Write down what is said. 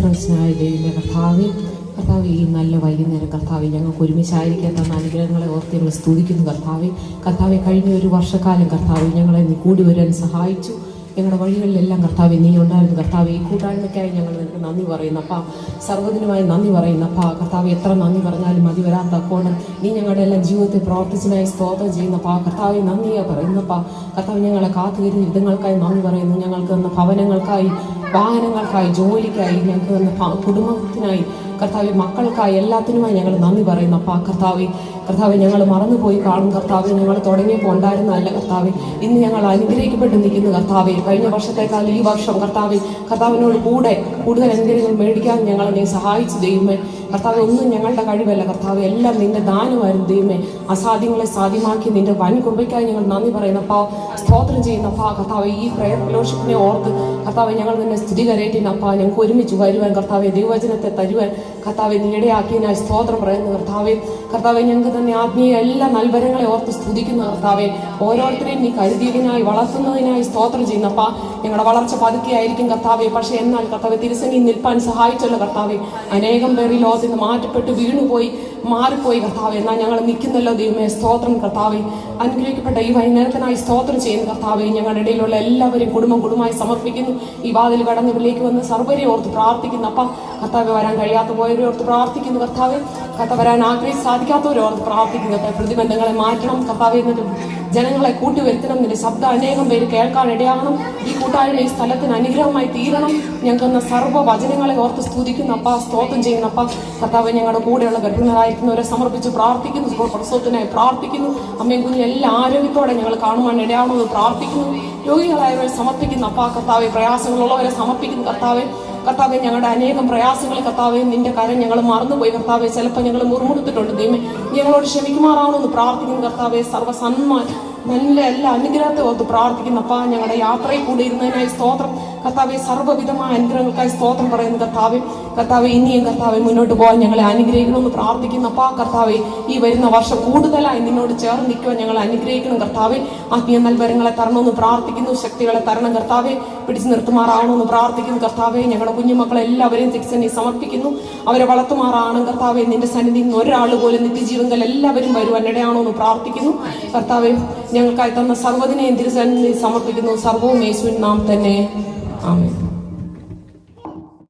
സർവസ്നായ ദൈവമേ കർത്താവേ, കർത്താവ് ഈ നല്ല വൈകുന്നേരം കർത്താവെ ഞങ്ങൾക്ക് ഒരുമിച്ചായിരിക്കാൻ തന്ന അനുഗ്രഹങ്ങളെ ഓർത്ത് ഞങ്ങൾ സ്തുതിക്കുന്നു കർത്താവെ കഴിഞ്ഞ ഒരു വർഷക്കാലം കർത്താവ് ഞങ്ങളെ നീ കൂടി വരാൻ സഹായിച്ചു. ഞങ്ങളുടെ വഴികളിലെല്ലാം കർത്താവെ നീ ഉണ്ടായിരുന്നു കർത്താവെ. ഈ കൂട്ടായ്മയ്ക്കായി ഞങ്ങൾ നിനക്ക് നന്ദി പറയുന്നപ്പാ, സർവ്വതിനുമായി നന്ദി പറയുന്നപ്പാ. കർത്താവ് എത്ര നന്ദി പറഞ്ഞാലും മതി വരാത്ത അക്കോണം നീ ഞങ്ങളുടെ എല്ലാം ജീവിതത്തെ പ്രവർത്തിച്ചതിനായി സ്തോത്രം ചെയ്യുന്നപ്പാ. കർത്താവെ നന്ദിയെ പറയുന്നപ്പാ. കർത്താവ് ഞങ്ങളെ കാത്തുകരുന്ന യുദ്ധങ്ങൾക്കായി നന്ദി പറയുന്നു. ഞങ്ങൾക്ക് തന്ന ഭവനങ്ങൾക്കായി, വാഹനങ്ങൾക്കായി, ജോലിക്കായി, ഞങ്ങൾക്ക് തന്ന കുടുംബത്തിനായി, കർത്താവെ മക്കൾക്കായി, എല്ലാത്തിനുമായി ഞങ്ങൾ നന്ദി പറയുന്നപ്പാ. കർത്താവെ ഞങ്ങൾ മറന്നുപോയി കാണും കർത്താവെ. ഞങ്ങൾ തുടങ്ങിയപ്പോൾ ഉണ്ടായിരുന്നതല്ല കർത്താവെ. ഇന്ന് ഞങ്ങൾ അനുഗ്രഹിക്കപ്പെട്ട് നിൽക്കുന്നു കർത്താവെ. കഴിഞ്ഞ വർഷത്തേക്കാൾ ഈ വർഷം കർത്താവിനോട് കൂടുതൽ അനുഗ്രഹങ്ങൾ മേടിക്കാൻ ഞങ്ങളെ നീ സഹായിച്ചു ദൈവമേ. കർത്താവെ ഒന്നും ഞങ്ങളുടെ കഴിവല്ല കർത്താവെ, എല്ലാം നിന്റെ ദാനമായിരുന്നു ദൈവമേ. അസാധ്യങ്ങളെ സാധ്യമാക്കി നിന്റെ വൻ കൃപയ്ക്കായി ഞങ്ങൾ നന്ദി പറയുന്നപ്പാ, സ്തോത്രം ചെയ്യുന്നപ്പാ. കർത്താവെ ഈ പ്രയർ ഫെലോഷിപ്പിനെ ഓർത്ത് കർത്താവെ ഞങ്ങൾ നിന്നെ സ്ഥിരീകരിക്കുന്നപ്പാ. ഞങ്ങൾക്ക് ഒരുമിച്ച് വരുവാൻ കർത്താവെ, ദൈവവചനത്തെ തരുവാൻ കർത്താവെ നീ ഇടയാക്കിയതിനായി സ്തോത്രം പറയുന്നു കർത്താവെ. ഞങ്ങൾക്ക് തന്നെ ആത്മീയ എല്ലാ നൽവരങ്ങളെ ഓർത്ത് സ്തുതിക്കുന്ന കർത്താവെ. ഓരോരുത്തരെയും നീ കരുതിയതിനായി, വളർത്തുന്നതിനായി സ്തോത്രം ചെയ്യുന്നപ്പാ. ഞങ്ങളുടെ വളർച്ച പതുക്കെയായിരിക്കും കർത്താവെ, പക്ഷെ എന്നാൽ കർത്താവെ തിരുസന്നിധിയിൽ നിൽപ്പാൻ സഹായിച്ചല്ലോ കർത്താവെ. അനേകം പേർ ഈ ലോകത്തിൽ നിന്ന് മാറ്റപ്പെട്ട് വീണുപോയി, മാറിപ്പോയി കർത്താവെ. എന്നാൽ ഞങ്ങൾ നിൽക്കുന്നല്ലോ ദൈവമേ, സ്തോത്രം കർത്താവെ. അനുഗ്രഹിക്കപ്പെട്ട ഈ വൈകുന്നേരത്തിനായി സ്തോത്രം ചെയ്യുന്നു കർത്താവെ. ഞങ്ങളുടെ ഇടയിലുള്ള എല്ലാവരെയും കുടുംബമായി സമർപ്പിക്കുന്നു. ഈ വാതിൽ കടന്നവരിലേക്ക് വന്ന് സർവ്വരെ ഓർത്ത് പ്രാർത്ഥിക്കുന്നു അപ്പം. കർത്താവെ വരാൻ കഴിയാത്ത പോയവരെ ഓർത്ത് പ്രാർത്ഥിക്കുന്നു കർത്താവെ. കർത്താവ് വരാൻ ആഗ്രഹിച്ച് സാധിക്കാത്തവരെ ഓർത്ത് പ്രാർത്ഥിക്കുന്നു കർത്താവ്. പ്രതിബന്ധങ്ങളെ മാറ്റണം കർത്താവെ, എന്നിട്ട് ജനങ്ങളെ കൂട്ടിവരുത്തണം. നിന്റെ ശബ്ദം അനേകം പേര് കേൾക്കാൻ ഇടയാകണം. ഈ കൂട്ടായ്മ ഈ സ്ഥലത്തിന് അനുഗ്രഹമായി തീരണം. ഞങ്ങൾക്ക് സർവ്വ വചനങ്ങളെ ഓർത്ത് സ്തുതിക്കുന്നു അപ്പ, സ്തോത്രം ചെയ്യുന്നപ്പ. കർത്താവ് ഞങ്ങളുടെ കൂടെയുള്ള ഗർഭിണികളായിരിക്കുന്നവരെ സമർപ്പിച്ച് പ്രാർത്ഥിക്കുന്നു. പ്രസവത്തിനായി പ്രാർത്ഥിക്കുന്നു. അമ്മയും കുഞ്ഞും എല്ലാ ആരോഗ്യത്തോടെ ഞങ്ങൾ കാണുവാൻ ഇടയാകണമെന്ന് പ്രാർത്ഥിക്കുന്നു. രോഗികളായവരെ സമർപ്പിക്കുന്നു അപ്പ. കർത്താവെ പ്രയാസങ്ങളുള്ളവരെ സമർപ്പിക്കുന്നു കർത്താവെ. ഞങ്ങളുടെ അനേകം പ്രയാസങ്ങൾ കർത്താവെ, നിന്റെ കാര്യം ഞങ്ങൾ മറന്നുപോയി കർത്താവെ. ചിലപ്പോൾ ഞങ്ങൾ മുറുമുടുത്തിട്ടുണ്ട് ദൈവമേ, ഞങ്ങളോട് ക്ഷമിക്കുമാറാവണമെന്ന് പ്രാർത്ഥിക്കുന്നു കർത്താവെ. നല്ല എല്ലാ അനുഗ്രഹത്തെ ഓർത്ത് പ്രാർത്ഥിക്കുന്നപ്പാ. ഞങ്ങളുടെ യാത്രയിൽ കൂടെ ഇരുന്നതിനായി സ്തോത്രം കർത്താവെ. സർവ്വവിധമായ അനുഗ്രഹങ്ങൾക്കായി സ്തോത്രം പറയുന്നു കർത്താവെ. ഇനിയും കർത്താവെ മുന്നോട്ട് പോകാൻ ഞങ്ങളെ അനുഗ്രഹിക്കണമെന്ന് പ്രാർത്ഥിക്കുന്നപ്പാ. കർത്താവെ ഈ വരുന്ന വർഷം കൂടുതലായി നിന്നോട് ചേർന്ന് നിൽക്കുവാൻ ഞങ്ങൾ അനുഗ്രഹിക്കണം കർത്താവെ. ആത്മീയ നൽവരങ്ങളെ തരണമെന്ന് പ്രാർത്ഥിക്കുന്നു. ശക്തികളെ തരണം കർത്താവെ. പിടിച്ചു നിർത്തുമാറാവണമെന്ന് പ്രാർത്ഥിക്കുന്നു കർത്താവെ. ഞങ്ങളുടെ കുഞ്ഞുമക്കളെ എല്ലാവരെയും തിരിച്ചെന്നെ സമർപ്പിക്കുന്നു. അവരെ വളർത്തുമാറാണ് കർത്താവെ. നിന്റെ സന്നിധിയിൽ നിന്ന് ഒരാൾ പോലും നിത്യജീവങ്കൽ എല്ലാവരും വരുവാൻ ഇടയാണോ എന്ന് പ്രാർത്ഥിക്കുന്നു കർത്താവെ. ഞങ്ങൾക്കായി തന്ന സർവ്വതിനെയും തിരുസന്നിധിയിൽ സമർപ്പിക്കുന്നു. സർവ്വവും യേശുവിൻ നാമത്തിൽ തന്നെ ആമേൻ.